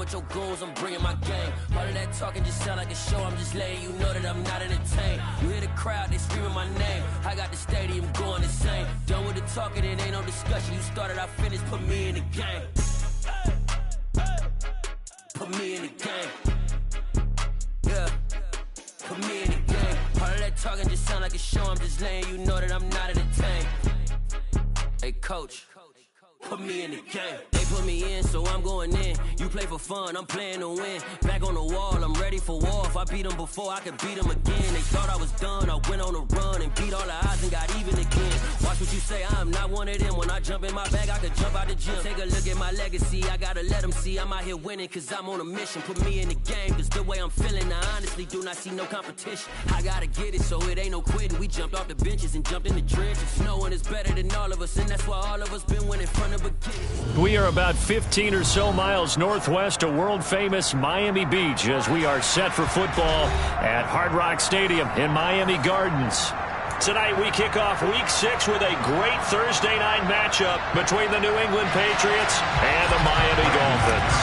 with your goons, I'm bringing my game. All of that talking just sound like a show, I'm just letting you know that I'm not entertained. You hear the crowd, they screaming my name. I got the stadium going insane. Done with the talking, it ain't no discussion. You started, I finished, put me in the game. Put me in the game. Yeah. Put me in the game. All of that talking just sound like a show, I'm just letting you know that I'm not entertained. Hey, coach. Put me in the game. They put me in, so I'm going in. You play for fun, I'm playing to win. Back on the wall, I'm ready for war. If I beat them before, I could beat them again. They thought I was done, I went on a run and beat all the odds and got even again. Watch what you say, I'm not one of them. When I jump in my bag, I could jump out the gym. Take a look at my legacy, I gotta let them see I'm out here winning, cause I'm on a mission. Put me in the game, cause the way I'm feeling, I honestly do not see no competition. I gotta get it, so it ain't no quitting. We jumped off the benches and jumped in the trenches. No one is better than all of us, and that's why all of us been winning from the beginning. We are about 15 or so miles northwest of world-famous Miami Beach as we are set for football at Hard Rock Stadium in Miami Gardens. Tonight we kick off Week 6 with a great Thursday night matchup between the New England Patriots and the Miami Dolphins.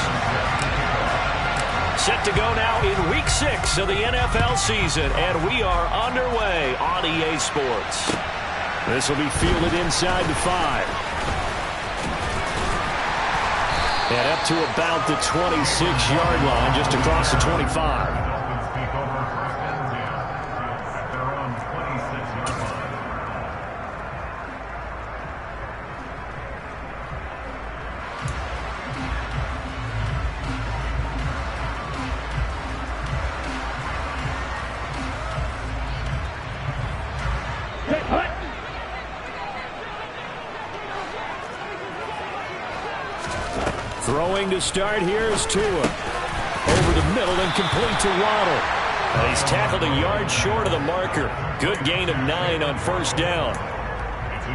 Set to go now in Week 6 of the NFL season, and we are underway on EA Sports. This will be fielded inside the 5. And up to about the 26-yard line, just across the 25. Throwing to start here is Tua. Over the middle and complete to Waddle. And he's tackled a yard short of the marker. Good gain of 9 on first down.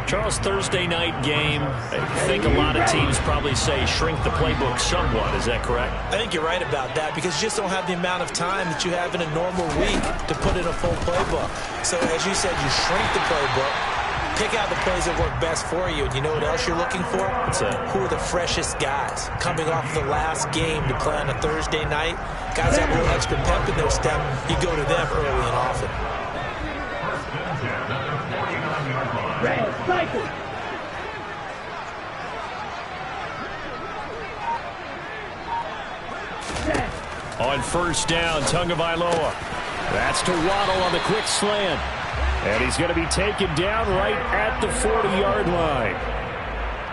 Charles, Thursday night game, I think a lot of teams probably say shrink the playbook somewhat. Is that correct? I think you're right about that because you just don't have the amount of time that you have in a normal week to put in a full playbook. So as you said, you shrink the playbook. Pick out the plays that work best for you. And you know what else you're looking for? Who are the freshest guys coming off the last game to play on a Thursday night? Guys have a little extra pep in their step. You go to them early and often. On first down, Tagovailoa. That's to Waddle on the quick slant. And he's going to be taken down right at the 40-yard line.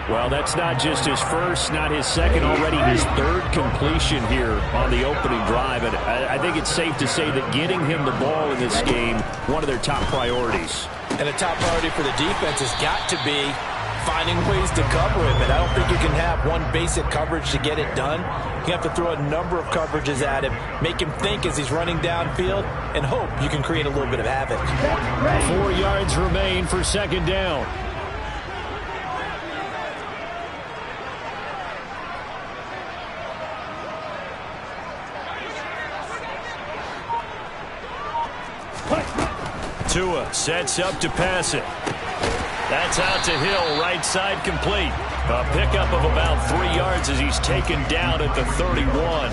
Well, that's not just his first, not his second, already his third completion here on the opening drive. And I think it's safe to say that getting him the ball in this game, one of their top priorities. And a top priority for the defense has got to be finding ways to cover him. And I don't think you can have one basic coverage to get it done. You have to throw a number of coverages at him, make him think as he's running downfield, and hope you can create a little bit of havoc. 4 yards remain for second down. Tua sets up to pass it. That's out to Hill, right side complete. A pickup of about 3 yards as he's taken down at the 31.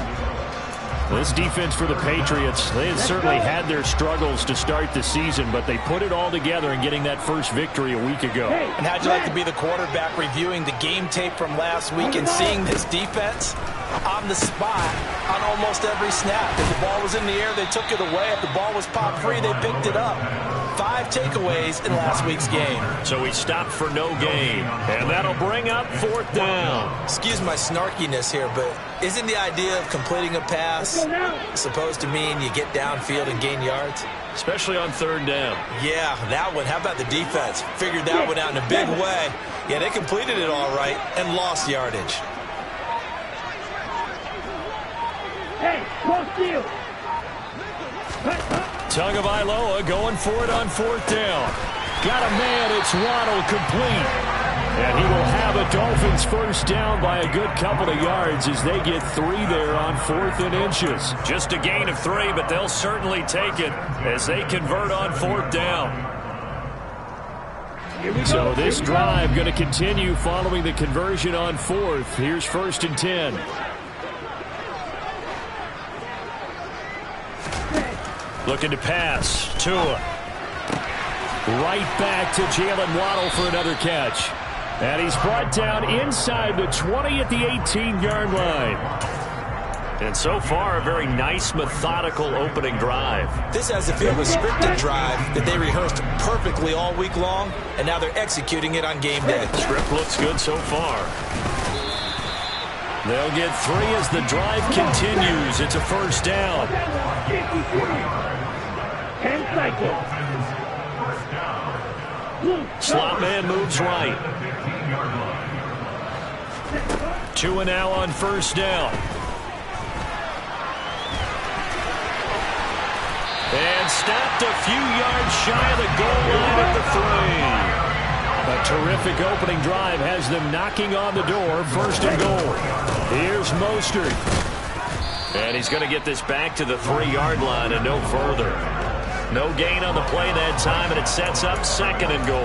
This defense for the Patriots, they had certainly had their struggles to start the season, but they put it all together in getting that first victory a week ago. And how'd you like to be the quarterback reviewing the game tape from last week and seeing this defense on the spot on almost every snap? If the ball was in the air, they took it away. If the ball was popped free, they picked it up. 5 takeaways in last week's game. So he stopped for no gain, and that'll bring up fourth down. Excuse my snarkiness here, but isn't the idea of completing a pass supposed to mean you get downfield and gain yards? Especially on third down. Yeah, that one. How about the defense? Figured that one out in a big way. Yeah, they completed it all right and lost yardage. Hey, close to you. Tagovailoa going for it on fourth down. Got a man, it's Waddle, complete. And he will have a Dolphins first down by a good couple of yards as they get 3 there on 4th and inches. Just a gain of 3, but they'll certainly take it as they convert on 4th down. So this drive going to continue following the conversion on 4th. Here's 1st and 10. Looking to pass. Tua. Right back to Jalen Waddle for another catch. And he's brought down inside the 20 at the 18-yard line. And so far, a very nice, methodical opening drive. This has the feel of a scripted drive that they rehearsed perfectly all week long, and now they're executing it on game day. Script looks good so far. They'll get 3 as the drive continues. It's a first down. 10 cycles. Slot man moves right. Tua now on first down. And stopped a few yards shy of the goal line at the 3. A terrific opening drive has them knocking on the door. First and goal. Here's Mostert. And he's going to get this back to the 3-yard line and no further. No gain on the play that time, and it sets up second and goal.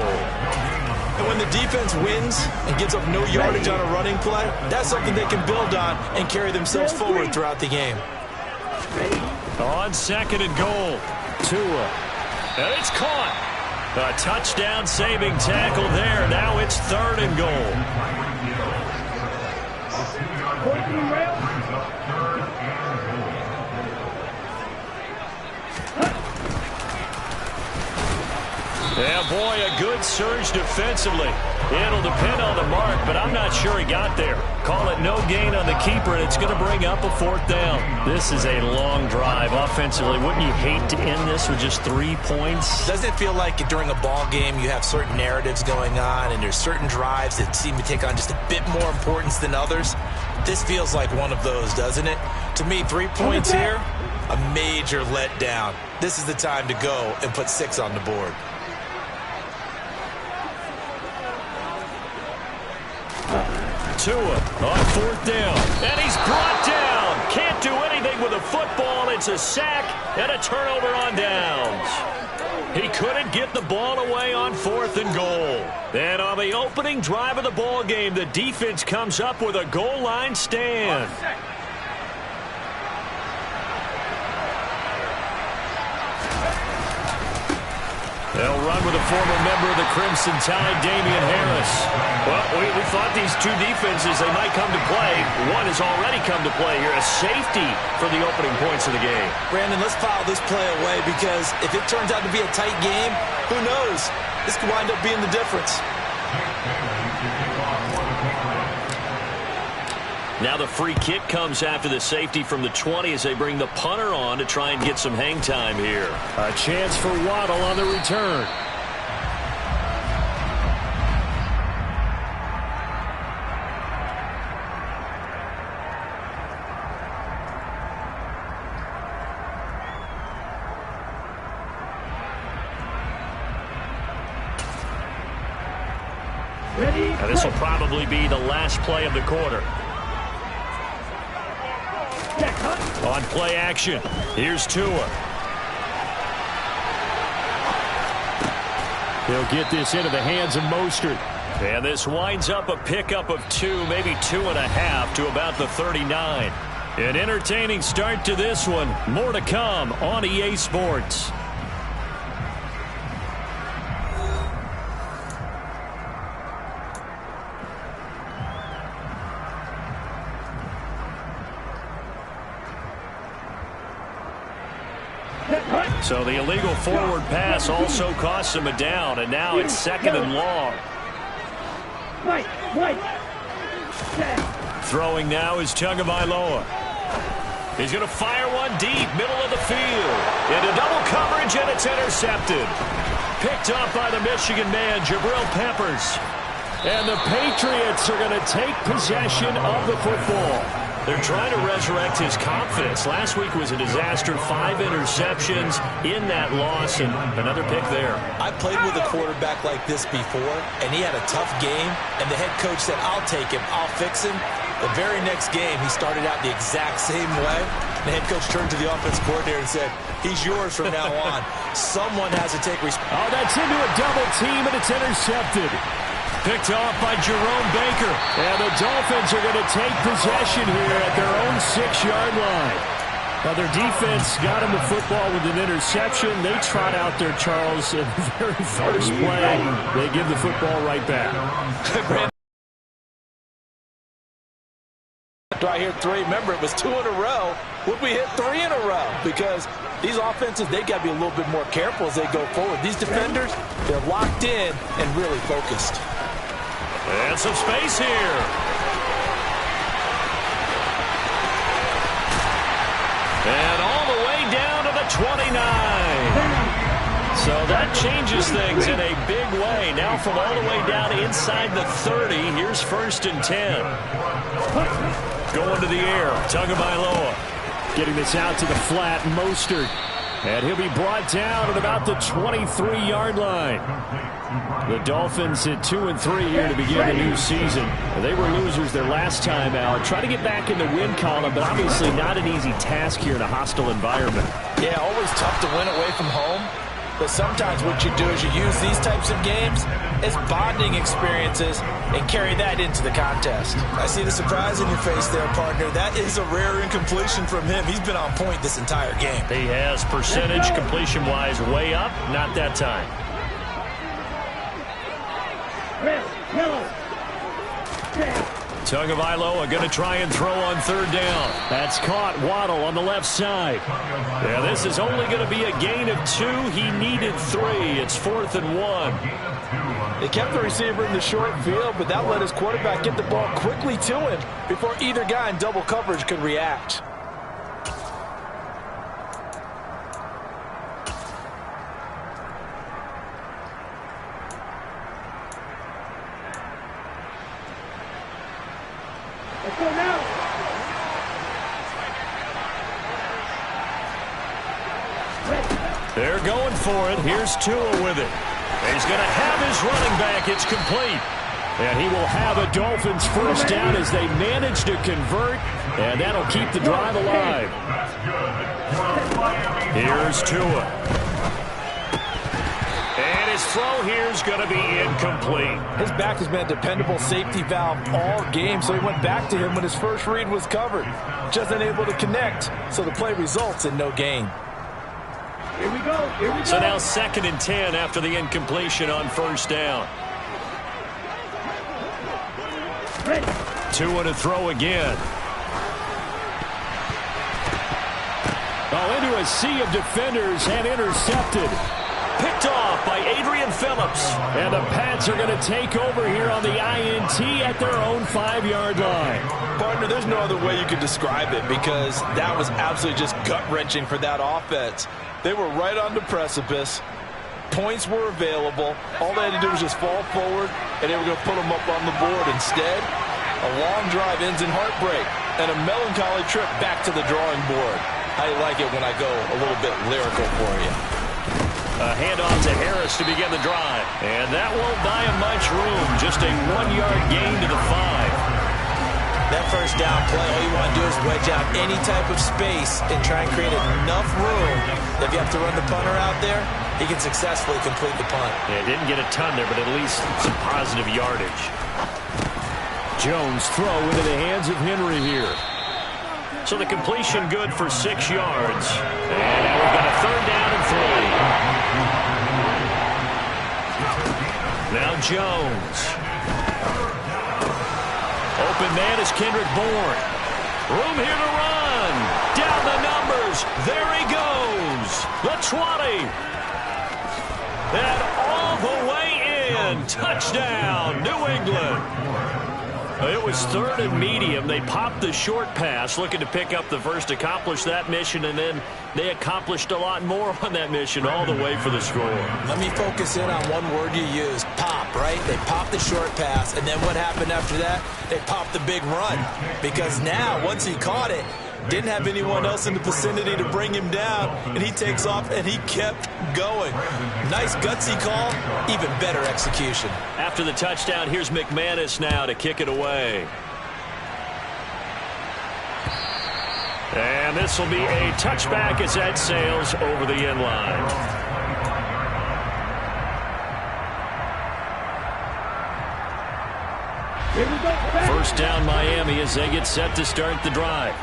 And when the defense wins and gives up no yardage on a running play, that's something they can build on and carry themselves forward throughout the game. On second and goal, Tua. And it's caught. A touchdown-saving tackle there. Now it's third and goal. Yeah, boy, a good surge defensively. It'll depend on the mark, but I'm not sure he got there. Call it no gain on the keeper, and it's going to bring up a fourth down. This is a long drive offensively. Wouldn't you hate to end this with just 3 points? Doesn't it feel like during a ball game you have certain narratives going on, and there's certain drives that seem to take on just a bit more importance than others? This feels like one of those, doesn't it? To me, 3 points here, a major letdown. This is the time to go and put 6 on the board. Tua on fourth down, and he's brought down. Can't do anything with a football. It's a sack and a turnover on downs. He couldn't get the ball away on fourth and goal. And on the opening drive of the ball game, the defense comes up with a goal line stand. They'll run with a former member of the Crimson Tide, Damian Harris. Well, we thought these two defenses, they might come to play. One has already come to play here, a safety for the opening points of the game. Brandon, let's file this play away because if it turns out to be a tight game, who knows? This could wind up being the difference. Now the free kick comes after the safety from the 20 as they bring the punter on to try and get some hang time here. A chance for Waddle on the return. Now this will probably be the last play of the quarter. On play action, here's Tua. He'll get this into the hands of Mostert. And this winds up a pickup of 2, maybe 2.5 to about the 39. An entertaining start to this one. More to come on EA Sports. So the illegal forward pass also costs him a down, and now it's second and long. Throwing now is Tagovailoa. He's going to fire one deep, middle of the field. Into double coverage, and it's intercepted. Picked up by the Michigan man, Jabril Peppers. And the Patriots are going to take possession of the football. They're trying to resurrect his confidence. Last week was a disaster. 5 interceptions in that loss, and another pick there. I played with a quarterback like this before, and he had a tough game, and the head coach said, I'll take him, I'll fix him. The very next game, he started out the exact same way. The head coach turned to the offense coordinator and said, he's yours from now on. Someone has to take responsibility. Oh, that's into a double team, and it's intercepted. Picked off by Jerome Baker. And the Dolphins are going to take possession here at their own 6-yard line. Now their defense got him the football with an interception. They trot out there, Charles, in the very first play. They give the football right back. I hear 3. Remember, it was 2 in a row. Would we hit 3 in a row? Because these offenses, they got to be a little bit more careful as they go forward. These defenders, they're locked in and really focused. And some space here. And all the way down to the 29. So that changes things in a big way. Now from all the way down inside the 30, here's 1st and 10. Going to the air, Tagovailoa getting this out to the flat, Mostert. And he'll be brought down at about the 23-yard line. The Dolphins at 2-3 here to begin the new season. They were losers their last time out. Try to get back in the win column, but obviously not an easy task here in a hostile environment. Yeah, always tough to win away from home. But sometimes what you do is you use these types of games as bonding experiences and carry that into the contest. I see the surprise in your face there, partner. That is a rare incompletion from him. He's been on point this entire game. He has percentage completion-wise way up. Not that time. Tagovailoa going to try and throw on 3rd down. That's caught. Waddle on the left side. Yeah, this is only going to be a gain of 2. He needed 3. It's 4th and 1. They kept the receiver in the short field, but that let his quarterback get the ball quickly to him before either guy in double coverage could react. Let's go now. They're going for it. Here's Tua with it. He's going to have his running back. It's complete. And he will have a Dolphins 1st down as they manage to convert. And that'll keep the drive alive. Here's Tua. And his throw here is going to be incomplete. His back has been a dependable safety valve all game, so he went back to him when his first read was covered. Just unable to connect, so the play results in no gain. Here we go. Here we go. So now 2nd and 10 after the incompletion on 1st down. Tua to throw again. Oh, into a sea of defenders and intercepted. Picked off by Adrian Phillips. And the Pats are going to take over here on the INT at their own 5-yard line. Partner, there's no other way you could describe it because that was absolutely just gut-wrenching for that offense. They were right on the precipice. Points were available. All they had to do was just fall forward, and they were going to put them up on the board. Instead, a long drive ends in heartbreak and a melancholy trip back to the drawing board. How do you like it when I go a little bit lyrical for you? A handoff to Harris to begin the drive. And that won't buy him much room. Just a 1-yard gain to the 5. That first down play, all you want to do is wedge out any type of space and try and create enough room that if you have to run the punter out there, he can successfully complete the punt. Yeah, didn't get a ton there, but at least some positive yardage. Jones throw into the hands of Henry here. So the completion good for 6 yards. And now we've got a 3rd down and 3. Now Jones. Open man is Kendrick Bourne. Room here to run. Down the numbers. There he goes. The 20. And all the way in. Touchdown, New England. It was 3rd and medium. They popped the short pass, looking to pick up the first, accomplish that mission, and then they accomplished a lot more on that mission all the way for the score. Let me focus in on one word you used, pop, right? They popped the short pass, and then what happened after that? They popped the big run. Because now, once he caught it, didn't have anyone else in the vicinity to bring him down, and he takes off, and he kept going. Nice gutsy call, even better execution. After the touchdown, here's McManus now to kick it away. And this will be a touchback as that sails over the end line. Here we go. first down Miami as they get set to start the drive.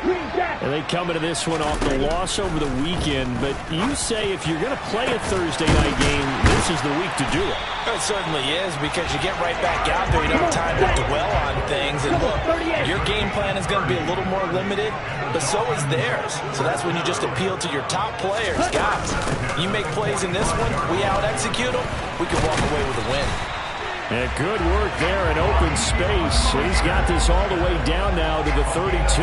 And they come into this one off the loss over the weekend. But you say if you're going to play a Thursday night game, this is the week to do it. It certainly is, because you get right back out there. You don't have time to dwell on things. And look, your game plan is going to be a little more limited, but so is theirs. So that's when you just appeal to your top players. Guys, you make plays in this one, we out-execute them, we can walk away with a win. And good work there in open space. He's got this all the way down now to the 32.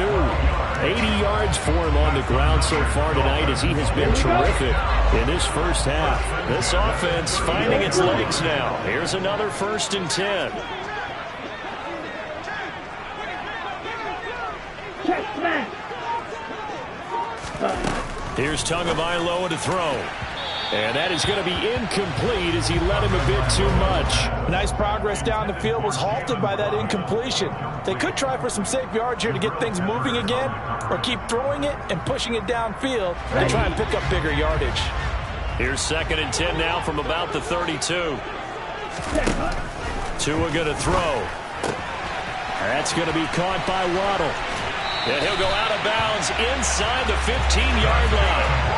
80 yards for him on the ground so far tonight as he has been terrific in this first half. This offense finding its legs now. Here's another 1st and 10. Here's Tagovailoa to throw. And that is going to be incomplete as he let him a bit too much. Nice progress down the field was halted by that incompletion. They could try for some safe yards here to get things moving again, or keep throwing it and pushing it downfield to try and pick up bigger yardage. Here's 2nd and 10 now from about the 32. Tua going to throw. That's going to be caught by Waddle. And he'll go out of bounds inside the 15-yard line.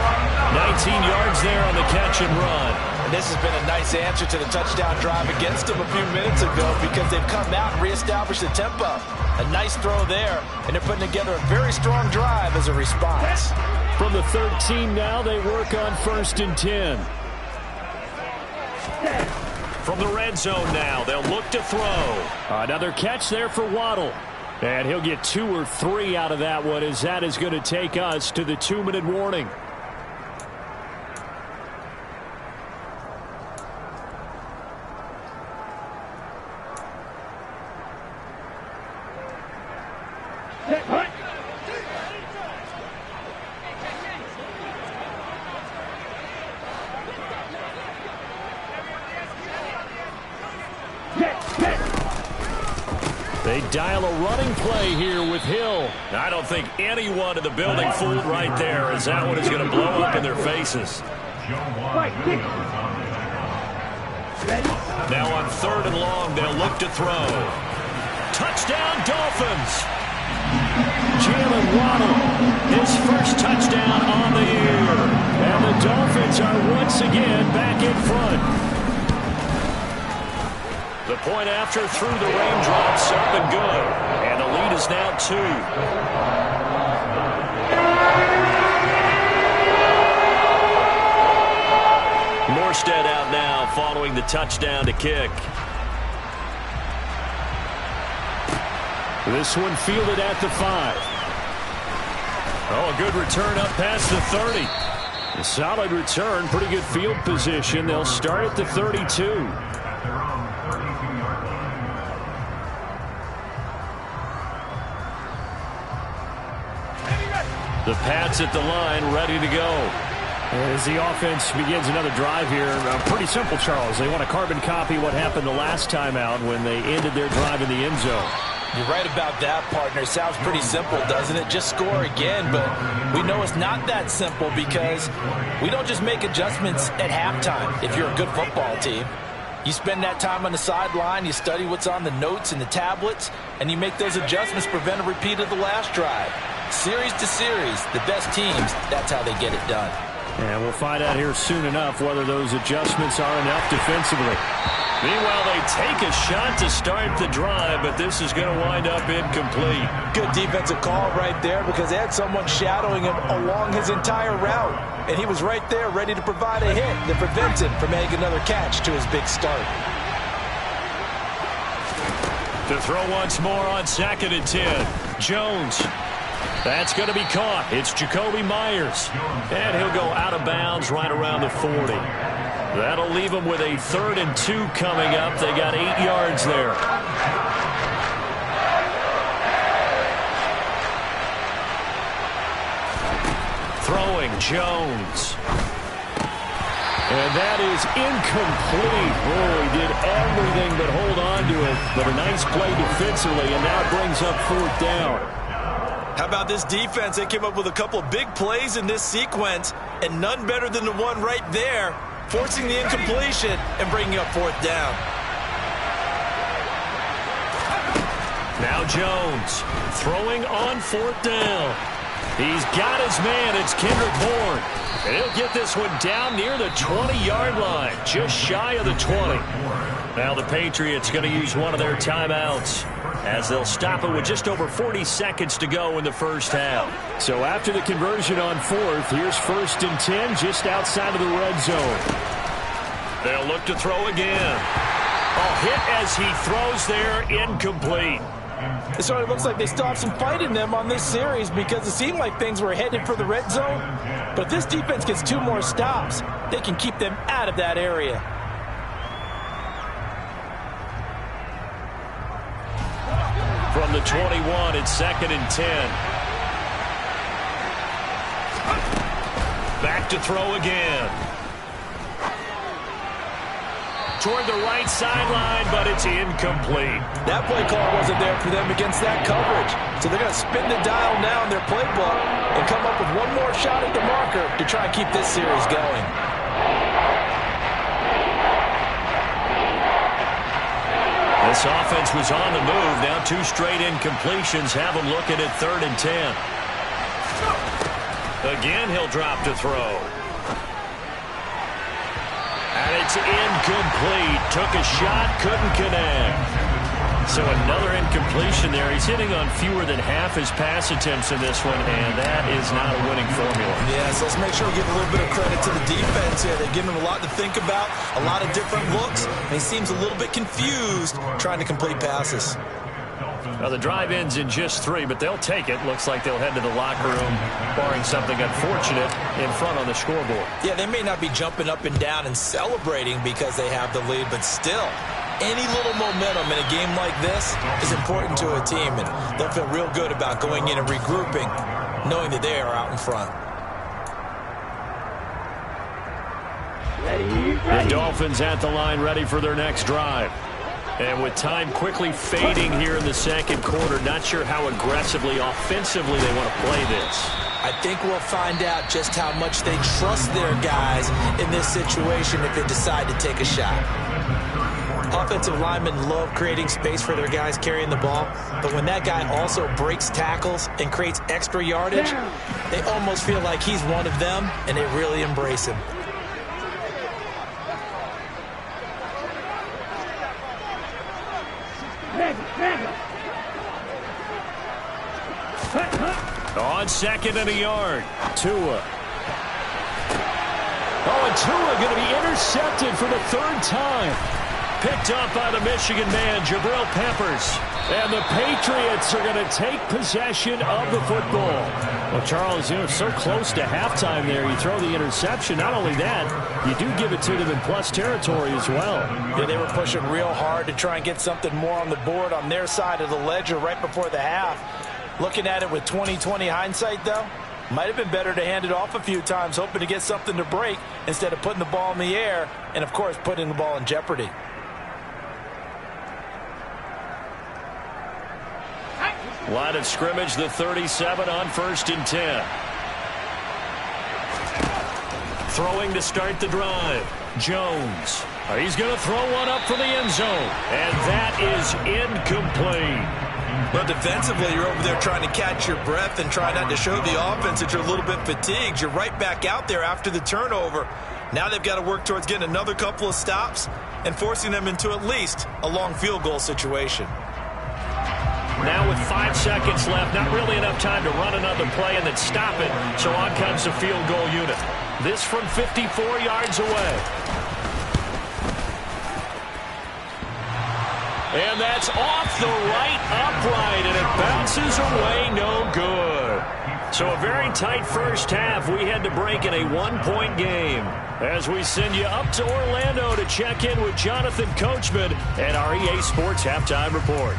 19 yards there on the catch and run. And this has been a nice answer to the touchdown drive against them a few minutes ago, because they've come out and reestablished the tempo. A nice throw there, and they're putting together a very strong drive as a response. From the 13 now, they work on 1st and 10. From the red zone now, they'll look to throw. Another catch there for Waddle. And he'll get 2 or 3 out of that one, as that is going to take us to the 2-minute warning. They dial a running play here with Hill. I don't think anyone in the building fooled right there, as that one is going to blow up in their faces. Now on 3rd and long, they'll look to throw. Touchdown, Dolphins! Jalen Waddle, his first touchdown on the year. And the Dolphins are once again back in front. The point after through the raindrops up and good. And the lead is now 2. Morstead out now following the touchdown to kick. This one fielded at the 5. Oh, a good return up past the 30. A solid return, pretty good field position. They'll start at the 32. The Pats at the line, ready to go. As the offense begins another drive here, pretty simple, Charles. They want to carbon copy what happened the last time out when they ended their drive in the end zone. You're right about that, partner. Sounds pretty simple, doesn't it? Just score again, but we know it's not that simple, because we don't just make adjustments at halftime if you're a good football team. You spend that time on the sideline, you study what's on the notes and the tablets, and you make those adjustments to prevent a repeat of the last drive. Series to series, the best teams, that's how they get it done. And we'll find out here soon enough whether those adjustments are enough defensively. Meanwhile, they take a shot to start the drive, but this is going to wind up incomplete. Good defensive call right there, because they had someone shadowing him along his entire route. And he was right there ready to provide a hit that prevents him from making another catch to his big start. To throw once more on 2nd and 10. Jones. That's going to be caught. It's Jacoby Myers. And he'll go out of bounds right around the 40. That'll leave them with a 3rd and 2 coming up. They got 8 yards there. Throwing, Jones. And that is incomplete. Oh, he did everything but hold on to it. But a nice play defensively, and now it brings up 4th down. How about this defense? They came up with a couple of big plays in this sequence, and none better than the one right there, forcing the incompletion and bringing up 4th down. Now Jones throwing on 4th down. He's got his man. It's Kendrick Bourne. And he'll get this one down near the 20-yard line, just shy of the 20. Now the Patriots going to use one of their timeouts as they'll stop it with just over 40 seconds to go in the first half. So after the conversion on 4th, here's 1st and 10 just outside of the red zone. They'll look to throw again. A hit as he throws there, incomplete. It sort of looks like they still have some fight in them on this series because it seemed like things were headed for the red zone. But if this defense gets 2 more stops, they can keep them out of that area. From the 21, it's 2nd and 10. Back to throw again. Toward the right sideline, but it's incomplete. That play call wasn't there for them against that coverage. So they're going to spin the dial now in their playbook and come up with one more shot at the marker to try and keep this series going. This offense was on the move. Now 2 straight incompletions have them looking at 3rd and 10. Again, he'll drop to throw. And it's incomplete. Took a shot, couldn't connect. So another incompletion there. He's hitting on fewer than half his pass attempts in this one, and that is not a winning formula. Yes, let's make sure we give a little bit of credit to the defense here. They've given him a lot to think about, a lot of different looks, and he seems a little bit confused trying to complete passes. Now the drive ends in just 3, but they'll take it. Looks like they'll head to the locker room, barring something unfortunate, in front on the scoreboard. Yeah, they may not be jumping up and down and celebrating because they have the lead, but still, any little momentum in a game like this is important to a team, and they'll feel real good about going in and regrouping, knowing that they are out in front. The Dolphins at the line, ready for their next drive. And with time quickly fading here in the second quarter, not sure how aggressively, offensively they want to play this. I think we'll find out just how much they trust their guys in this situation if they decide to take a shot. Offensive linemen love creating space for their guys carrying the ball, but when that guy also breaks tackles and creates extra yardage, they almost feel like he's one of them, and they really embrace him. On 2nd and a yard, Tua. Oh, and Tua going to be intercepted for the 3rd time. Picked up by the Michigan man, Jabril Peppers. And the Patriots are going to take possession of the football. Well, Charles, so close to halftime there. You throw the interception. Not only that, you do give it to them in plus territory as well. Yeah, they were pushing real hard to try and get something more on the board on their side of the ledger right before the half. Looking at it with 20/20 hindsight, though, might have been better to hand it off a few times, hoping to get something to break instead of putting the ball in the air and, of course, putting the ball in jeopardy. Line of scrimmage, the 37 on 1st and 10. Throwing to start the drive. Jones. He's going to throw one up for the end zone. And that is incomplete. But defensively, you're over there trying to catch your breath and try not to show the offense that you're a little bit fatigued. You're right back out there after the turnover. Now they've got to work towards getting another couple of stops and forcing them into at least a long field goal situation. Now with 5 seconds left, not really enough time to run another play and then stop it. So on comes the field goal unit. This from 54 yards away. And that's off the right upright, and it bounces away, no good. So a very tight first half. We had to break in a 1-point game. As we send you up to Orlando to check in with Jonathan Coachman and our EA Sports Halftime Report.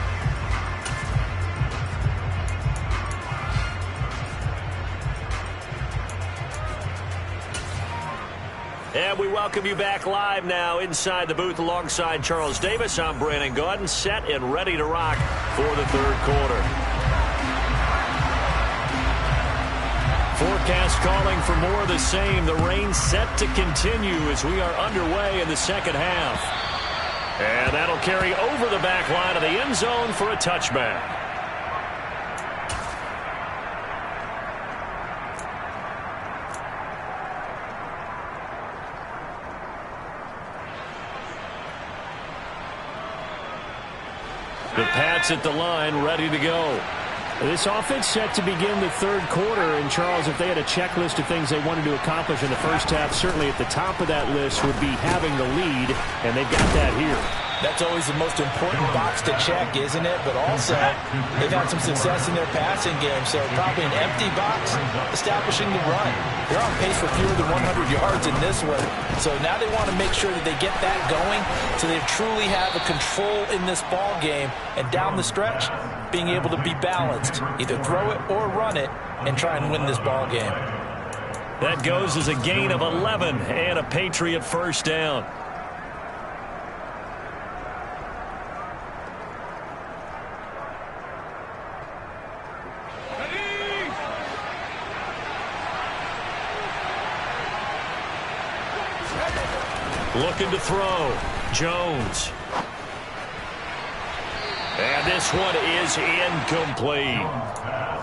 And we welcome you back live now inside the booth alongside Charles Davis. I'm Brandon Gaudin, set and ready to rock for the 3rd quarter. Forecast calling for more of the same. The rain set to continue as we are underway in the second half. And that'll carry over the back line of the end zone for a touchback. The Pats at the line, ready to go. This offense set to begin the third quarter. And, Charles, if they had a checklist of things they wanted to accomplish in the first half, certainly at the top of that list would be having the lead, and they've got that here. That's always the most important box to check, isn't it? But also, they've had some success in their passing game, so probably an empty box establishing the run. They're on pace for fewer than 100 yards in this one. So now they want to make sure that they get that going so they truly have a control in this ball game. And down the stretch, being able to be balanced, either throw it or run it, and try and win this ball game. That goes as a gain of 11 and a Patriot first down. Looking to throw. Jones. And this one is incomplete.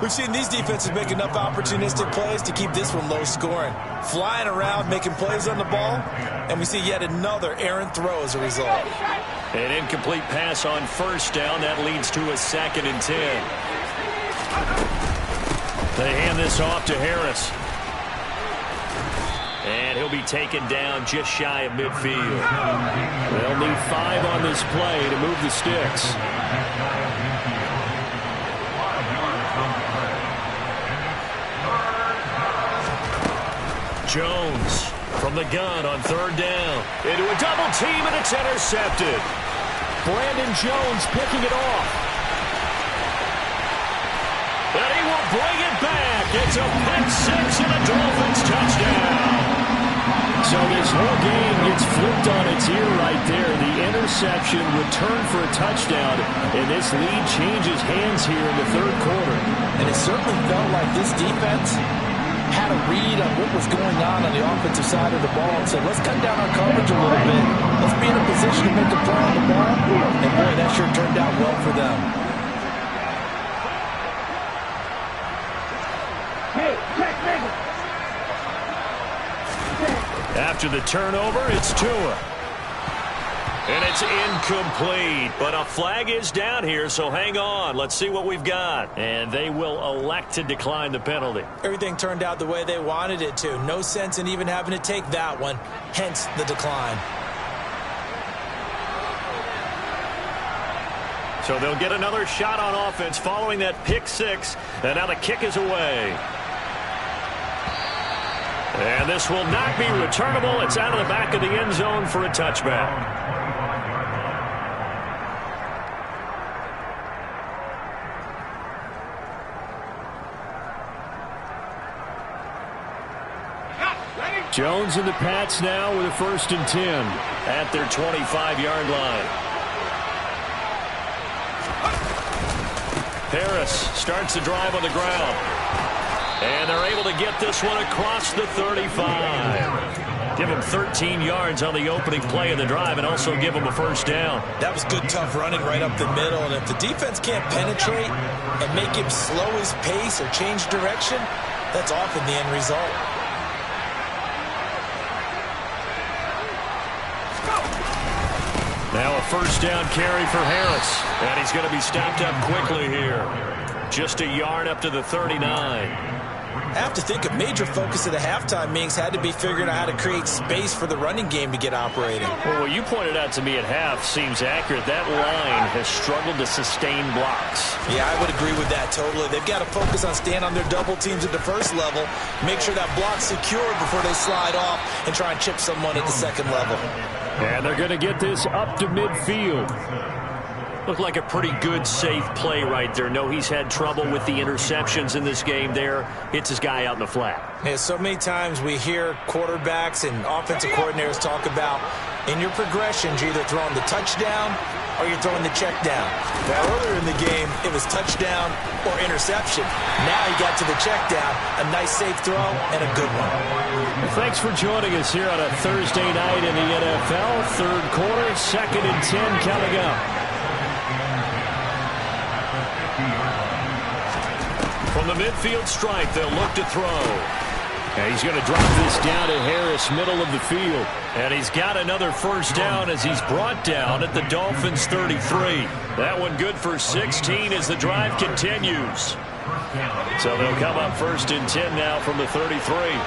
We've seen these defenses make enough opportunistic plays to keep this one low scoring. Flying around, making plays on the ball, and we see yet another errant throw as a result. An incomplete pass on first down. That leads to a 2nd and 10. They hand this off to Harris. And he'll be taken down just shy of midfield. They'll need 5 on this play to move the sticks. Jones from the gun on 3rd down. Into a double team, and it's intercepted. Brandon Jones picking it off. And he will bring it back. It's a pick 6 and a Dolphins touchdown. So this whole game gets flipped on its ear right there. The interception returned for a touchdown, and this lead changes hands here in the 3rd quarter. And it certainly felt like this defense had a read on what was going on the offensive side of the ball and said, let's cut down our coverage a little bit. Let's be in a position to make a play on the ball. And boy, that sure turned out well for them. After the turnover, it's Tua. And it's incomplete, but a flag is down here, so hang on. Let's see what we've got. And they will elect to decline the penalty. Everything turned out the way they wanted it to. No sense in even having to take that one, hence the decline. So they'll get another shot on offense following that pick 6, and now the kick is away. And this will not be returnable. It's out of the back of the end zone for a touchback. Jones and the Pats now with a 1st and 10 at their 25-yard line. Harris starts the drive on the ground. And they're able to get this one across the 35. Give him 13 yards on the opening play of the drive and also give him a 1st down. That was good, tough running right up the middle. And if the defense can't penetrate and make him slow his pace or change direction, that's often the end result. Now a 1st down carry for Harris. And he's going to be stopped up quickly here. Just a yard up to the 39. I have to think a major focus of the halftime meetings had to be figuring out how to create space for the running game to get operating. Well, what you pointed out to me at half seems accurate. That line has struggled to sustain blocks. Yeah, I would agree with that totally. They've got to focus on staying on their double teams at the first level, make sure that block's secured before they slide off and try and chip someone at the second level. And they're going to get this up to midfield. Looked like a pretty good, safe play right there. No, he's had trouble with the interceptions in this game there. Hits his guy out in the flat. Yeah, so many times we hear quarterbacks and offensive coordinators talk about in your progressions, you're either throwing the touchdown or you're throwing the check down. Now, earlier in the game, it was touchdown or interception. Now he got to the check down, a nice safe throw, and a good one. Thanks for joining us here on a Thursday night in the NFL. Third quarter, 2nd and 10 coming up. From the midfield stripe, they'll look to throw. And he's going to drop this down to Harris, middle of the field. And he's got another first down as he's brought down at the Dolphins' 33. That one good for 16 as the drive continues. So they'll come up 1st and 10 now from the 33.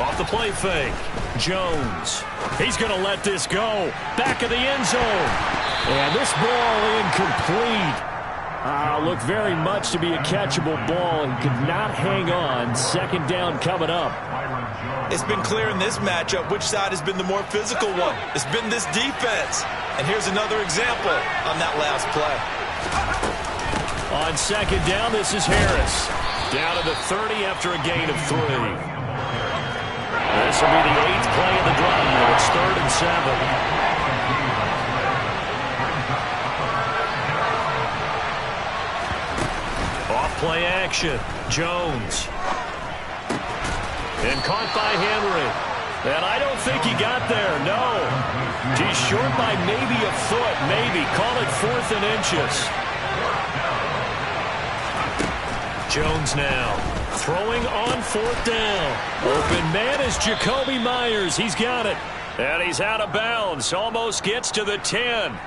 Off the play fake. Jones. He's going to let this go. Back of the end zone. And this ball incomplete. Looked very much to be a catchable ball. He could not hang on. 2nd down coming up. It's been clear in this matchup which side has been the more physical one. It's been this defense. And here's another example on that last play. On 2nd down, this is Harris. Down to the 30 after a gain of 3. This will be the 8th play of the drive. It's 3rd and 7. Play action. Jones. And caught by Henry. And I don't think he got there. No. He's short by maybe a foot. Maybe. Call it 4th and inches. Jones now. Throwing on 4th down. Open man is Jacoby Myers. He's got it. And he's out of bounds. Almost gets to the 10.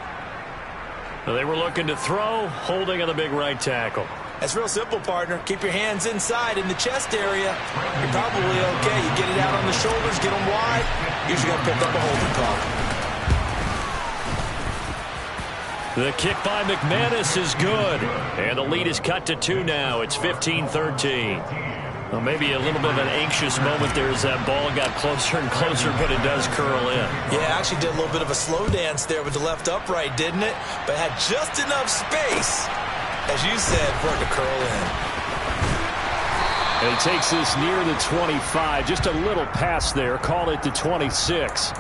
They were looking to throw. Holding on the big right tackle. It's real simple, partner. Keep your hands inside in the chest area. You're probably okay. You get it out on the shoulders, get them wide. Usually got to pick up a holding call. The kick by McManus is good. And the lead is cut to 2 now. It's 15-13. Well, maybe a little bit of an anxious moment there as that ball got closer and closer, but it does curl in. Yeah, actually did a little bit of a slow dance there with the left upright, didn't it? But had just enough space, as you said, for it to curl in. And he takes this near the 25. Just a little pass there. Call it the 26.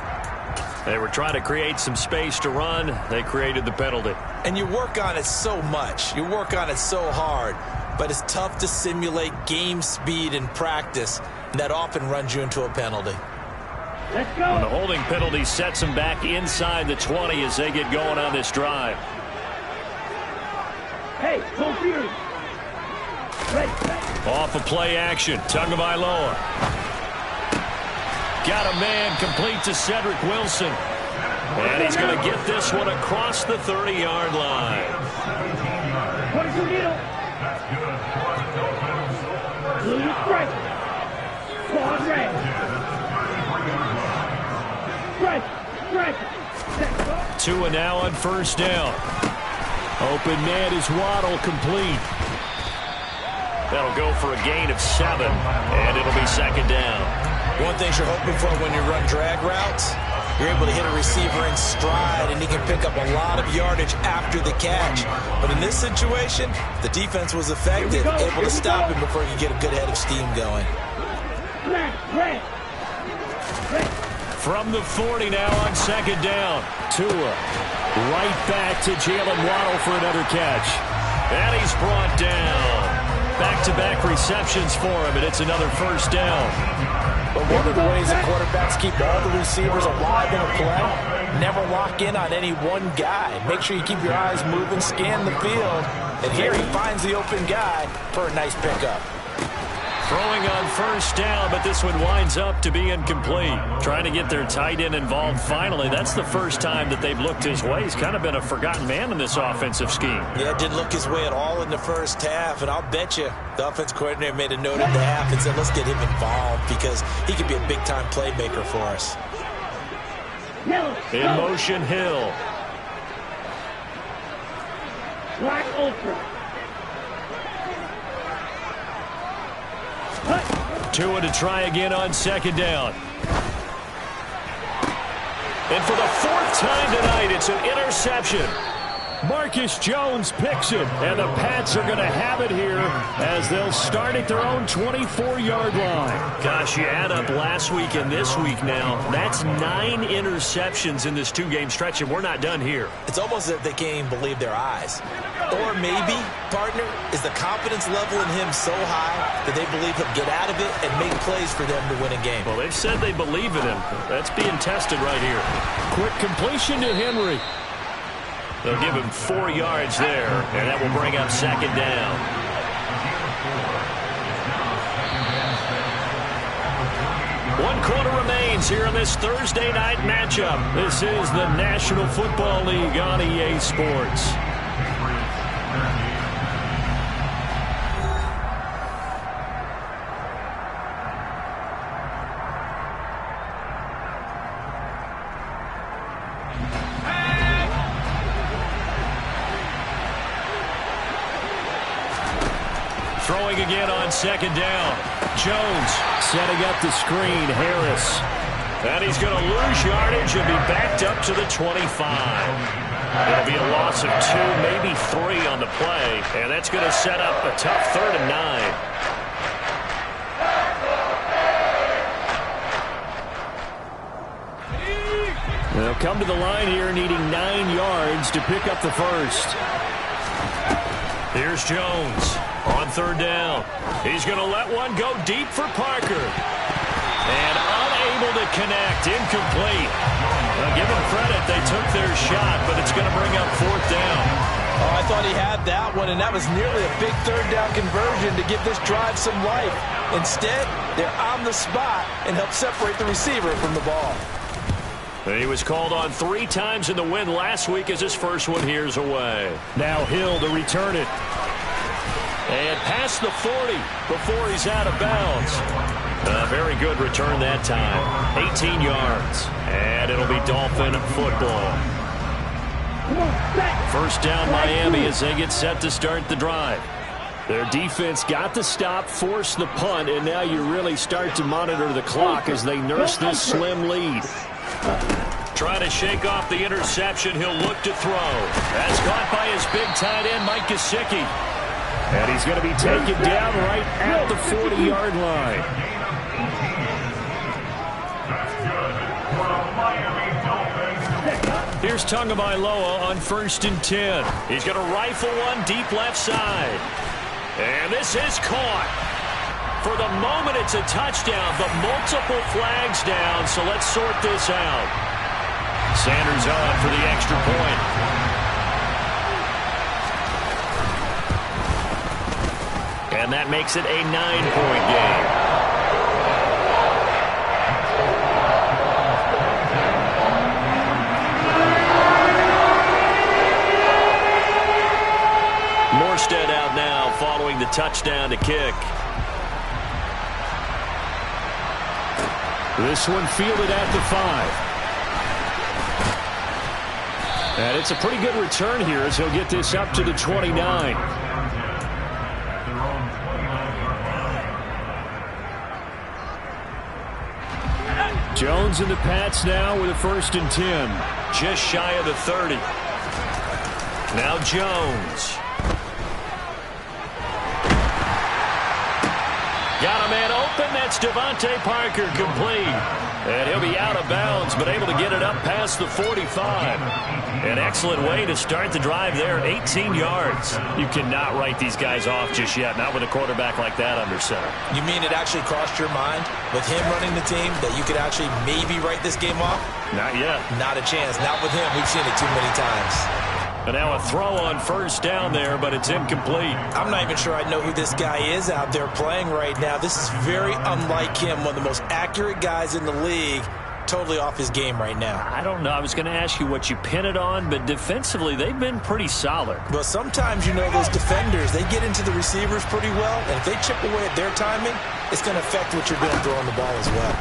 They were trying to create some space to run. They created the penalty. And you work on it so much. You work on it so hard. But it's tough to simulate game speed in practice. And that often runs you into a penalty. Let's go. And the holding penalty sets them back inside the 20 as they get going on this drive. Hey, go here. Off of play action. Tagovailoa. Got a man complete to Cedric Wilson. And he's going to get this one across the 30-yard line. 22 needle. Blue strike. Squad red. Strike. 2 and now on 1st down. Open man is Waddle, complete. That'll go for a gain of 7, and it'll be 2nd down. One thing you're hoping for when you run drag routes, you're able to hit a receiver in stride, and he can pick up a lot of yardage after the catch. But in this situation, the defense was effective, able to stop him before he could get a good head of steam going. From the 40 now on 2nd down. Tua right back to Jalen Waddle for another catch. And he's brought down. Back-to-back receptions for him, and it's another 1st down. But one of the ways that quarterbacks keep all the receivers alive in a play, never lock in on any one guy. Make sure you keep your eyes moving, scan the field. And here he finds the open guy for a nice pickup. Throwing on 1st down, but this one winds up to be incomplete. Trying to get their tight end involved finally. That's the first time that they've looked his way. He's kind of been a forgotten man in this offensive scheme. Yeah, didn't look his way at all in the first half, and I'll bet you the offense coordinator made a note at the half and said, let's get him involved because he could be a big-time playmaker for us. In motion, Hill. Black Ultra. Tua to try again on 2nd down. And for the 4th time tonight, it's an interception. Marcus Jones picks it, and the Pats are going to have it here as they'll start at their own 24-yard line. Gosh, you add up last week and this week now, that's 9 interceptions in this 2-game stretch, and we're not done here. It's almost as if they can't even believe their eyes. Or maybe, partner, is the confidence level in him so high that they believe he'll get out of it and make plays for them to win a game. Well, they've said they believe in him. That's being tested right here. Quick completion to Henry. They'll give him 4 yards there, and that will bring up second down. One quarter remains here in this Thursday night matchup. This is the National Football League on EA Sports. Throwing again on second down. Jones setting up the screen. Harris. And he's going to lose yardage and be backed up to the 25. It'll be a loss of 2, maybe 3 on the play. And that's going to set up a tough 3rd and 9. They'll come to the line here needing 9 yards to pick up the first. Here's Jones on 3rd down. He's going to let one go deep for Parker. And unable to connect. Incomplete. Now, give them credit. They took their shot, but it's going to bring up 4th down. Oh, I thought he had that one, and that was nearly a big 3rd down conversion to give this drive some life. Instead, they're on the spot and help separate the receiver from the ball. And he was called on 3 times in the win last week as his first one here's away. Now Hill to return it. And past the 40 before he's out of bounds. A very good return that time. 18 yards. And it'll be Dolphin football. First down Miami as they get set to start the drive. Their defense got the stop, forced the punt, and now you really start to monitor the clock as they nurse this slim lead. Trying to shake off the interception. He'll look to throw. That's caught by his big tight end, Mike Gesicki. And he's going to be taken down right at the 40-yard line. Here's Tagovailoa on 1st and 10. He's going to rifle one deep left side. And this is caught. For the moment, it's a touchdown, but multiple flags down, so let's sort this out. Sanders on for the extra point. And that makes it a 9-point game. Morstead out now following the touchdown to kick. This one fielded at the 5. And it's a pretty good return here as he'll get this up to the 29. Jones and the Pats now with a 1st and 10. Just shy of the 30. Now Jones. Got a man open. That's Devontae Parker, complete. And he'll be out of bounds, but able to get it up past the 45. An excellent way to start the drive there. 18 yards. You cannot write these guys off just yet, not with a quarterback like that under center. You mean it actually crossed your mind with him running the team that you could actually maybe write this game off? Not yet. Not a chance. Not with him. We've seen it too many times. And now a throw on 1st down there, but it's incomplete. I'm not even sure I know who this guy is out there playing right now. This is very unlike him, one of the most accurate guys in the league. Totally off his game right now. I don't know. I was going to ask you what you pin it on, but defensively, they've been pretty solid. Well, sometimes, you know, those defenders, they get into the receivers pretty well, and if they chip away at their timing, it's going to affect what you're doing throwing the ball as well.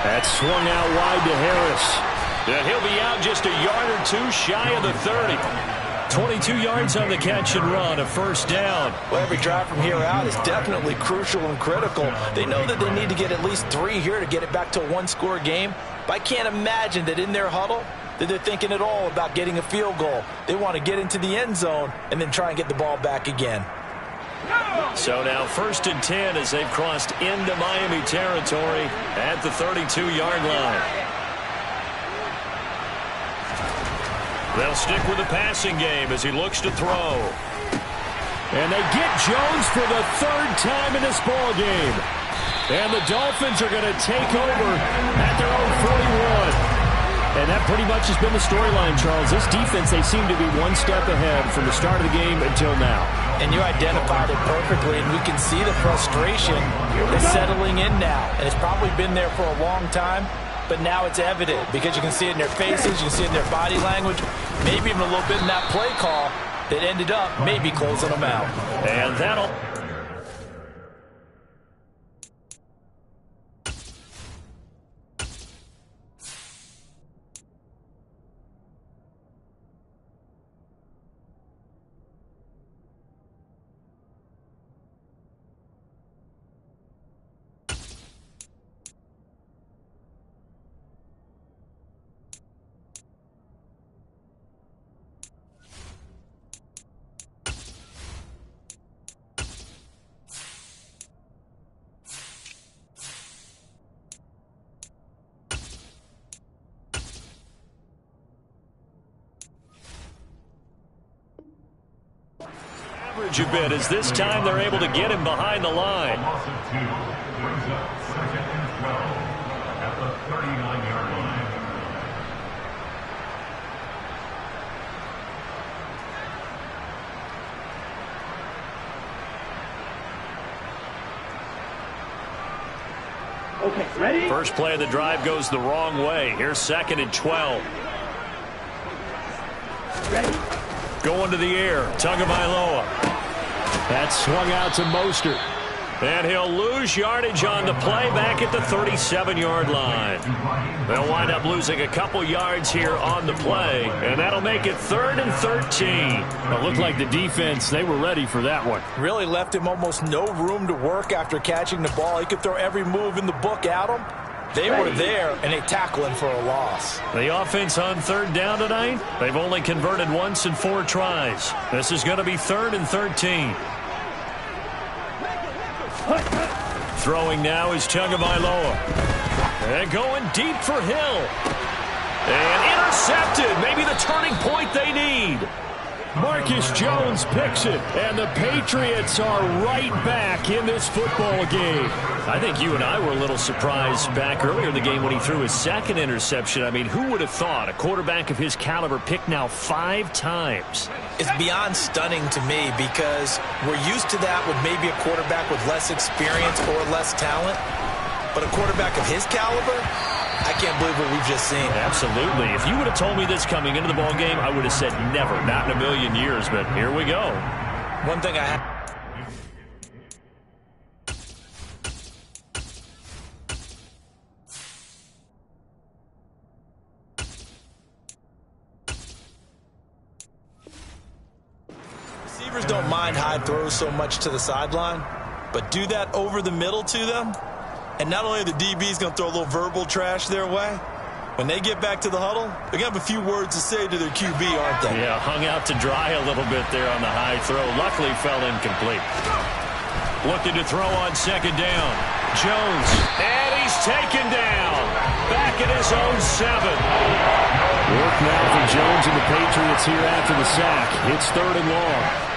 That's swung out wide to Harris. And he'll be out just a yard or 2 shy of the 30. 22 yards on the catch and run, a 1st down. Well, every drive from here out is definitely crucial and critical. They know that they need to get at least 3 here to get it back to a 1-score game. But I can't imagine that in their huddle that they're thinking at all about getting a field goal. They want to get into the end zone and then try and get the ball back again. So now 1st and 10 as they've crossed into Miami territory at the 32-yard line. They'll stick with the passing game as he looks to throw. And they get Jones for the third time in this ball game. And the Dolphins are going to take over at their own 41. And that pretty much has been the storyline, Charles. This defense, they seem to be one step ahead from the start of the game until now. And you identified it perfectly, and we can see the frustration is settling in now. And it's probably been there for a long time, but now it's evident because you can see it in their faces, you can see it in their body language, maybe even a little bit in that play call that ended up maybe closing them out. And that'll... a bit as this time they're able to get him behind the line. Okay, ready? First play of the drive goes the wrong way. Here's 2nd and 12. Ready? Going to the air. Tagovailoa. That's swung out to Mostert. And he'll lose yardage on the play back at the 37-yard line. They'll wind up losing a couple yards here on the play, and that'll make it 3rd and 13. It looked like the defense, they were ready for that one. Really left him almost no room to work after catching the ball. He could throw every move in the book at him. They were there, and they tackle him for a loss. The offense on 3rd down tonight, they've only converted once in 4 tries. This is going to be 3rd and 13. Throwing now is Tagovailoa. And going deep for Hill. And intercepted. Maybe the turning point they need. Marcus Jones picks it, and the Patriots are right back in this football game. I think you and I were a little surprised back earlier in the game when he threw his 2nd interception. I mean, who would have thought a quarterback of his caliber picked now 5 times? It's beyond stunning to me because we're used to that with maybe a quarterback with less experience or less talent. But a quarterback of his caliber, I can't believe what we've just seen. Absolutely. If you would have told me this coming into the ball game, I would have said never, not in a million years. But here we go. One thing I have. Receivers don't mind high throws so much to the sideline, but do that over the middle to them. And not only are the DBs going to throw a little verbal trash their way, when they get back to the huddle, they're going to have a few words to say to their QB, aren't they? Yeah, hung out to dry a little bit there on the high throw. Luckily fell incomplete. Looking to throw on 2nd down. Jones, and he's taken down. Back at his own 7. Work now for Jones and the Patriots here after the sack. It's 3rd and long.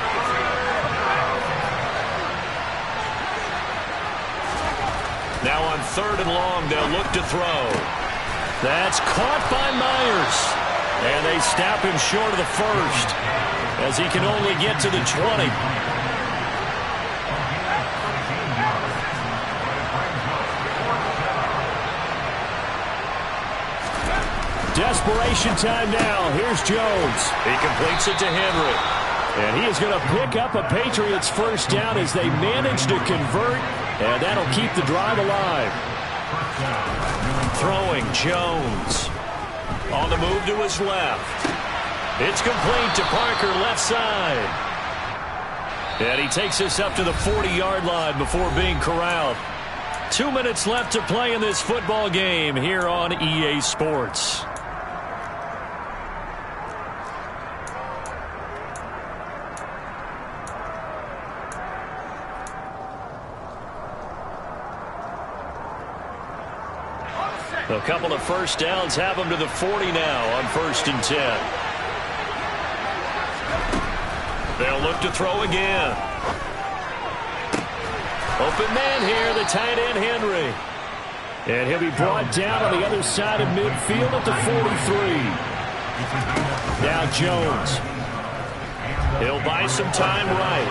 Now on 3rd and long, they'll look to throw. That's caught by Myers. And they snap him short of the 1st as he can only get to the 20. Desperation time now. Here's Jones. He completes it to Henry. And he is going to pick up a Patriots 1st down as they manage to convert. And that'll keep the drive alive. Throwing Jones. On the move to his left. It's complete to Parker, left side. And he takes us up to the 40-yard line before being corralled. 2 minutes left to play in this football game here on EA Sports. A couple of 1st downs have them to the 40 now on 1st and 10. They'll look to throw again. Open man here, the tight end, Henry. And he'll be brought down on the other side of midfield at the 43. Now Jones. He'll buy some time right.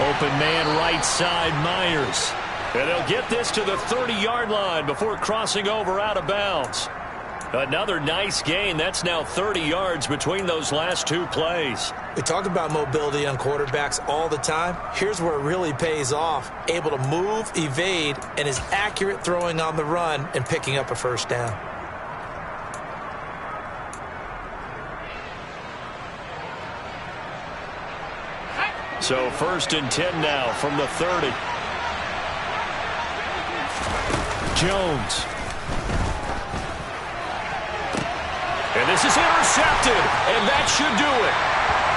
Open man right side, Myers. And he'll get this to the 30-yard line before crossing over out of bounds. Another nice gain. That's now 30 yards between those last two plays. We talk about mobility on quarterbacks all the time. Here's where it really pays off. Able to move, evade, and is accurate throwing on the run and picking up a first down. So 1st and 10 now from the 30. Jones. And this is intercepted, and that should do it.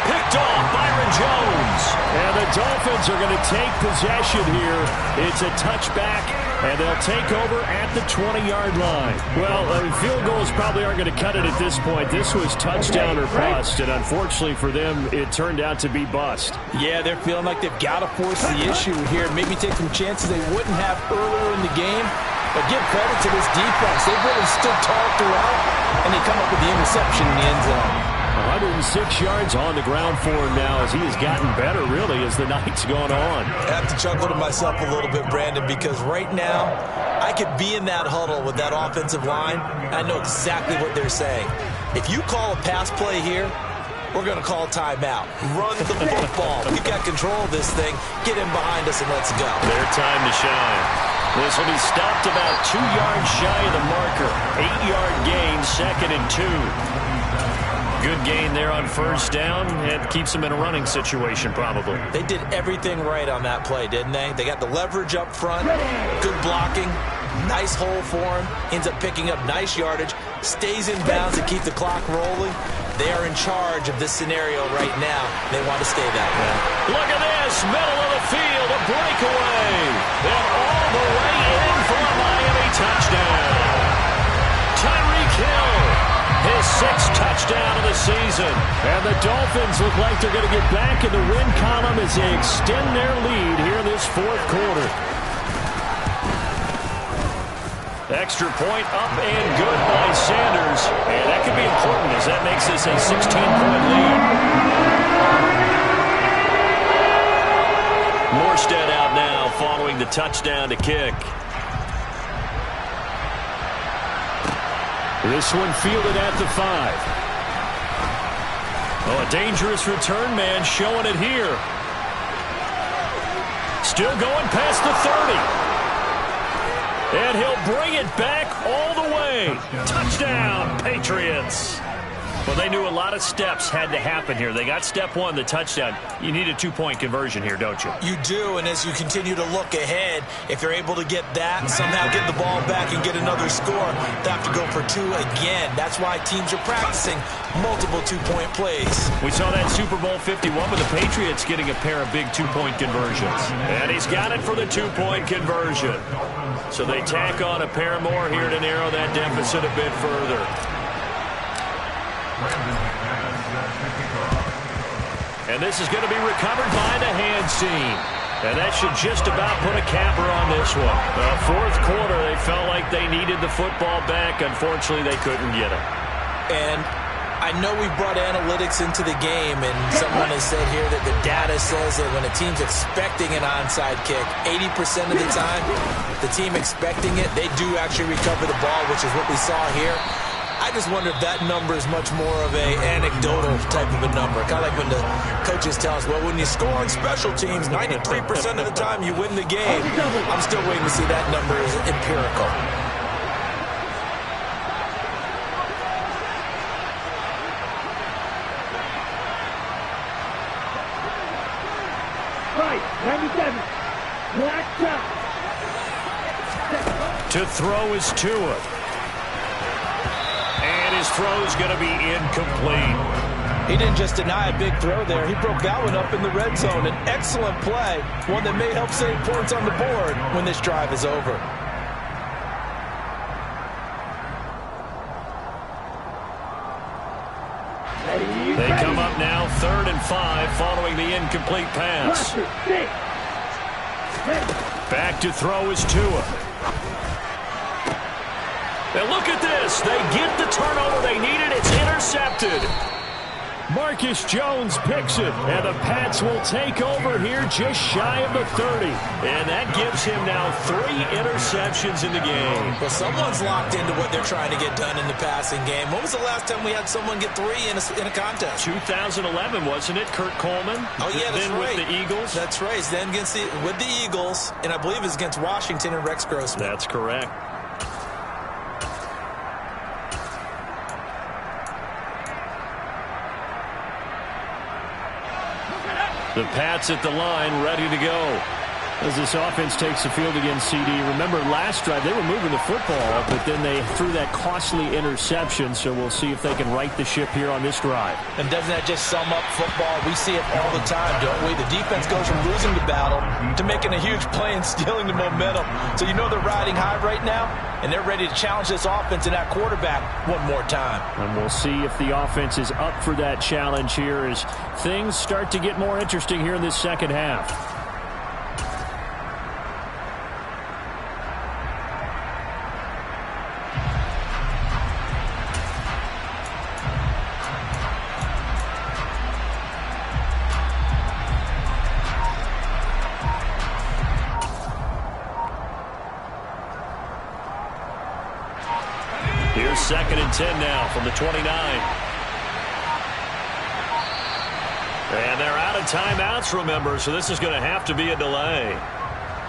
Picked off Byron Jones. And the Dolphins are going to take possession here. It's a touchback, and they'll take over at the 20-yard line. Well, field goals probably aren't going to cut it at this point. This was touchdown or bust, and unfortunately for them, it turned out to be bust. Yeah, they're feeling like they've got to force the issue here. Maybe take some chances they wouldn't have earlier in the game. But give credit to this defense. They've really stood tall throughout, and they come up with the interception in the end zone. 106 yards on the ground for him now as he has gotten better, really, as the night's gone on. I have to chuckle to myself a little bit, Brandon, because right now I could be in that huddle with that offensive line. I know exactly what they're saying. If you call a pass play here, we're going to call timeout. Run the football. We've got control of this thing. Get in behind us and let's go. Their time to shine. This will be stopped about 2 yards shy of the marker. 8-yard gain, 2nd and 2. Good gain there on 1st down, and keeps them in a running situation probably. They did everything right on that play, didn't they? They got the leverage up front, good blocking, nice hole for him, ends up picking up nice yardage, stays in bounds to keep the clock rolling. They are in charge of this scenario right now. They want to stay that way. Look at this, middle of the field, a breakaway. And all the way in for a Miami touchdown. Tyreek Hill, his 6th touchdown of the season. And the Dolphins look like they're going to get back in the win column as they extend their lead here in this 4th quarter. Extra point up and good by Sanders. And that could be important as that makes this a 16-point lead. Morstead out now following the touchdown to kick. This one fielded at the 5. Oh, a dangerous return man showing it here. Still going past the 30. And he'll bring it back all the way. Touchdown, Patriots. Well, they knew a lot of steps had to happen here. They got step 1, the touchdown. You need a 2-point conversion here, don't you? You do, and as you continue to look ahead, if you're able to get that and somehow get the ball back and get another score, they have to go for 2 again. That's why teams are practicing multiple 2-point plays. We saw that Super Bowl 51 with the Patriots getting a pair of big 2-point conversions. And he's got it for the 2-point conversion. So they tack on a pair more here to narrow that deficit a bit further. And this is going to be recovered by the hands team. And that should just about put a capper on this one. The 4th quarter, they felt like they needed the football back. Unfortunately, they couldn't get it. And I know we brought analytics into the game, and someone has said here that the data says that when a team's expecting an onside kick, 80% of the time, the team expecting it, they do actually recover the ball, which is what we saw here. I just wonder if that number is much more of a anecdotal type of a number. Kind of like when the coaches tell us, well, when you score on special teams, 93% of the time you win the game. I'm still waiting to see that number is empirical. Right, 97. Black top. To throw is Tua. And his throw's going to be incomplete. He didn't just deny a big throw there. He broke that one up in the red zone. An excellent play, one that may help save points on the board when this drive is over. They come up now 3rd and 5 following the incomplete pass. Back to throw is Tua. And look at this. They get the turnover they needed. It's intercepted. Marcus Jones picks it, and the Pats will take over here just shy of the 30. And that gives him now 3 interceptions in the game. Well, someone's locked into what they're trying to get done in the passing game. When was the last time we had someone get 3 in a contest? 2011, wasn't it? Kurt Coleman? Oh, yeah, that's then right. With the Eagles? That's right. Then with the Eagles, and I believe it's against Washington and Rex Grossman. That's correct. The Pats at the line, ready to go. As this offense takes the field against CD. Remember, last drive, they were moving the football, but then they threw that costly interception, so we'll see if they can right the ship here on this drive. And doesn't that just sum up football? We see it all the time, don't we? The defense goes from losing the battle to making a huge play and stealing the momentum. So you know they're riding high right now, and they're ready to challenge this offense and that quarterback one more time. And we'll see if the offense is up for that challenge here as things start to get more interesting here in this second half. Here's 2nd and 10 now from the 29. And they're out of timeouts, remember, so this is going to have to be a delay.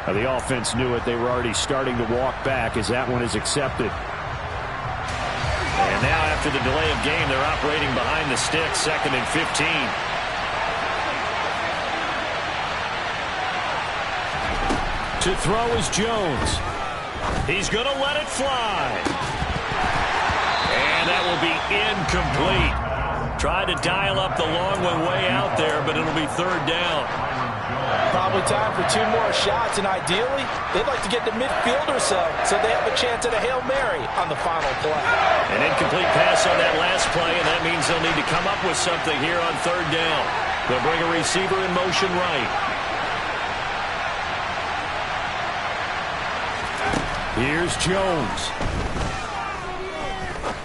Now, the offense knew it. They were already starting to walk back as that one is accepted. And now after the delay of game, they're operating behind the sticks, 2nd and 15. To throw is Jones. He's going to let it fly. And that will be incomplete. Tried to dial up the long one way out there, but it'll be 3rd down. Probably time for 2 more shots, and ideally, they'd like to get to midfield or so they have a chance at a Hail Mary on the final play. An incomplete pass on that last play, and that means they'll need to come up with something here on 3rd down. They'll bring a receiver in motion right. Here's Jones.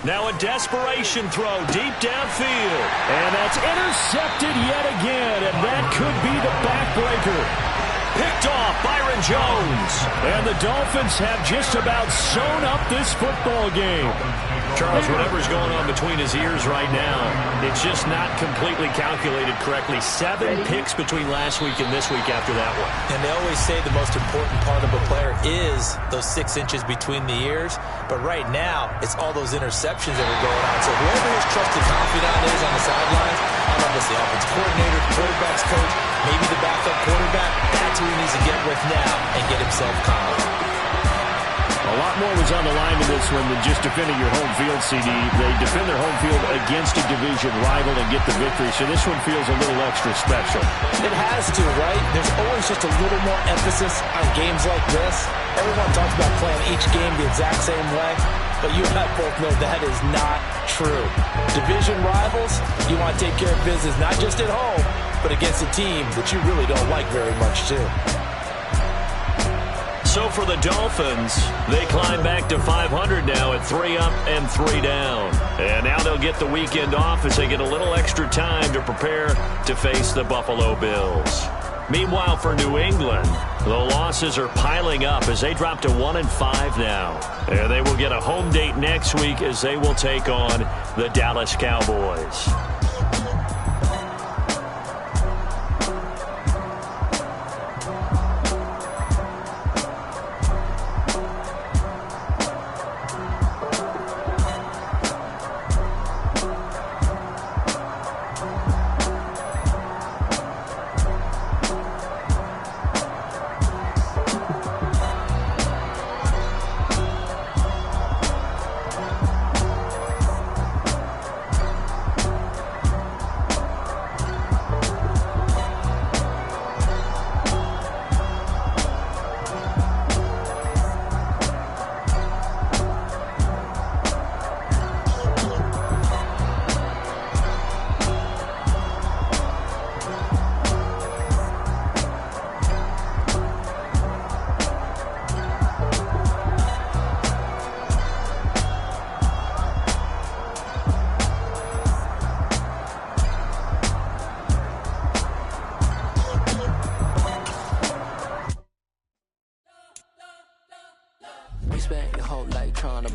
Now a desperation throw deep downfield. And that's intercepted yet again, and that could be the backbreaker. Picked off Byron Jones. And the Dolphins have just about sewn up this football game. Charles, whatever's going on between his ears right now, it's just not completely calculated correctly. 7 picks between last week and this week after that one. And they always say the most important part of a player is those 6 inches between the ears. But right now, it's all those interceptions that are going on. So whoever his trusted confidant is on the sidelines, I don't know if it's the offensive coordinator, the quarterback's coach, maybe the backup quarterback, that's who he needs to get with now and get himself calm. A lot more was on the line in this one than just defending your home field, CD. They defend their home field against a division rival and get the victory, so this one feels a little extra special. It has to, right? There's always just a little more emphasis on games like this. Everyone talks about playing each game the exact same way, but you and I both know that is not true. Division rivals, you want to take care of business not just at home, but against a team that you really don't like very much, too. So for the Dolphins, they climb back to 500 now at 3 up and 3 down. And now they'll get the weekend off as they get a little extra time to prepare to face the Buffalo Bills. Meanwhile, for New England, the losses are piling up as they drop to 1-5 now. And they will get a home date next week as they will take on the Dallas Cowboys. You spent your whole life trying to